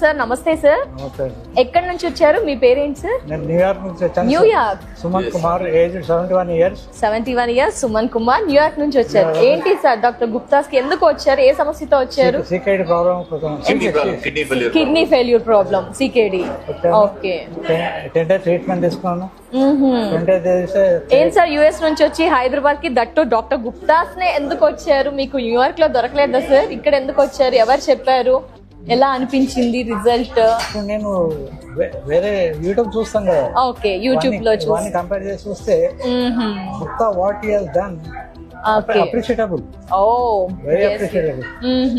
Sir నమస్తే sir. నమస్తే. ఎక్కడి నుంచి వచ్చారు? మీ పేరేంటి సార్? నేను న్యూయార్క్ నుంచి వచ్చాను. New York. Suman Kumar, age 71 years. 71 years Suman Kumar, New York నుంచి వచ్చారు. ఏంటి సార్ డాక్టర్ గుప్తాస్ కి ఎందుకు వచ్చారు? ఏ సమస్యతో వచ్చారు? CKD problem, kidney failure problem, CKD. Okay. 10 days treatment తీసుకున్నాను. 10 days. ఏం సార్ యుఎస్ నుంచి వచ్చి హైదరాబాద్ కి దట్టు డాక్టర్ గుప్తాస్ నే ఎందుకు వచ్చారు? మీకు న్యూయార్క్ లో దొరకలేదా సార్? ఇక్కడ ఎందుకు వచ్చారు? ఎవరు చెప్పారు? ఎలా అనిపించింది రిజల్ట్? నేను వేరే యూట్యూబ్ చూస్తాను కదా. ఓకే, యూట్యూబ్ లో చూసి కంపేర్ చేసి చూస్తే Gupta what he has done appreciable. Oh, very appreciable.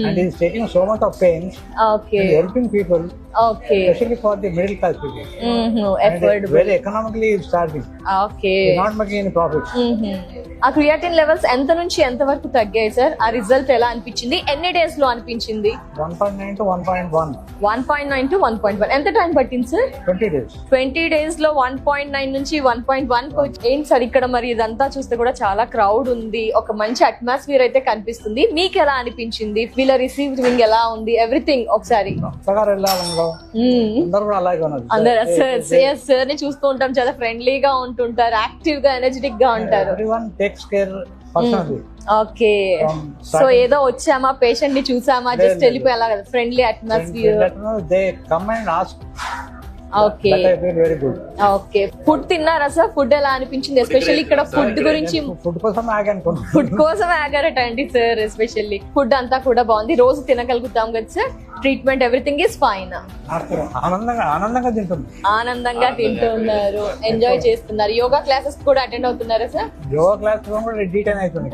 And he is taking so much of pains. Okay. And helping people. Okay. Especially for the middle class people. Affordable. Very economically starving. Okay. Not making any profits. ఆ creatine levels ఎంత నుంచి ఎంత వరకు తగ్గాయి sir? ఆ result ఎలా అనిపించింది? ఎన్ని డేస్ లో అనిపించింది? 1.9 to 1.1. 1.9 to 1.1. ఎంత టైం పట్టింది సార్? 20 days. 20 days లో 1.9 నుంచి 1.1 ఏంటి సార్? ఇక్కడ మరి ఇదంతా చూస్తే కూడా చాలా క్రౌడ్ ఉంది, ఒక మంచి అట్మాస్ఫియర్ అయితే కనిపిస్తుంది. మీకు ఎలా అనిపించింది? వీళ్ళ రిసీవింగ్ ఎలా ఉంది? ఎవ్రీథింగ్ ఒకసారి అందరు సార్ ని చూస్తూ ఉంటాం, చాలా ఫ్రెండ్లీగా ఉంటుంటారు, యాక్టివ్ గా ఎనర్జెటిక్ గా ఉంటారు. ఓకే. సో ఏదో వచ్చామా, పేషెంట్ ని చూసామా, జస్ట్ వెళ్ళిపోయేలా కదా, friendly atmosphere. Okay. Okay. Food తిన్నారా సార్? ఫుడ్ ఎలా అనిపించింది? ఎస్పెషల్లీ ఇక్కడ ఫుడ్ గురించి, ఫుడ్ కోసం ఆగారట అండి సార్. ఎస్పెషల్లీ ఫుడ్ అంతా కూడా బాగుంది, రోజు తినగలుగుతాం కదా sir? Treatment everything is fine. ఆనందంగా తింటున్నారు, ఎంజాయ్ చేస్తున్నారు. యోగా క్లాసెస్ కూడా అటెండ్ అవుతున్నారా సార్? యోగా క్లాస్ అవుతుంది.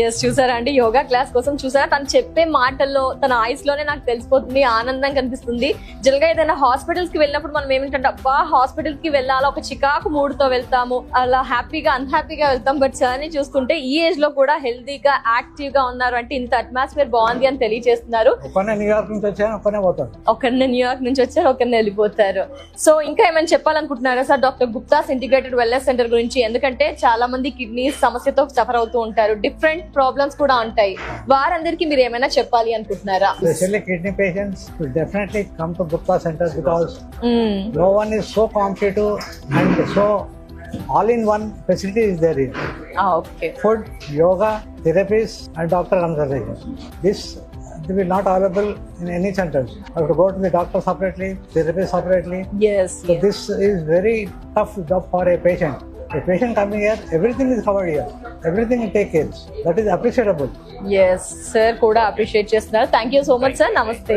ఎస్, చూసారా అండి, యోగా క్లాస్ కోసం చూసారా? తను చెప్పే మాటల్లో, తన ఐస్ లోనే నాకు తెలిసిపోతుంది, ఆనందం కనిపిస్తుంది. జనరల్ గా ఏదైనా హాస్పిటల్స్ కి వెళ్ళినప్పుడు మనం ఏమిటంటే, అబ్బా హాస్పిటల్ కి వెళ్ళాలా, ఒక చికాకు మూడుతో వెళ్తాము, అలా హ్యాపీగా అన్హ్యాపీగా వెళ్తాం. బట్ సార్ ని చూస్తుంటే ఈ ఏజ్ లో కూడా హెల్తీగా యాక్టివ్ గా ఉన్నారు అంటే ఇంత అట్మాస్ఫియర్ బాగుంది అని తెలియజేస్తున్నారు. ఒకరిని న్యూయార్క్ నుంచి వచ్చారు, ఒకరిని వెళ్ళిపోతారు. సో ఇంకా ఏమైనా చెప్పాలనుకుంటున్నారా sir doctor Gupta's integrated wellness centre గురించి? ఎందుకంటే చాలా మంది కిడ్నీ సమస్యతో సఫర్ అవుతూ ఉంటారు, డిఫరెంట్ ప్రాబ్లమ్స్ కూడా ఉంటాయి. వారందరికీ మీరు ఏమైనా చెప్పాలి అనుకుంటున్నారా? Kidney patients should definitely come to Gupta Center because no one is so competitive and so all-in-one facility is there here. Okay. Food, yoga, therapies, and doctor consultation. This will not available in any centers. I have to go to the doctor separately, therapist separately. Yes. So this is very tough job for a patient. A patient coming here, everything is covered here. Everything will take care. That is appreciable. Yes, sir కూడా appreciate చేస్తున్నారు. Thank you so much sir. నమస్తే.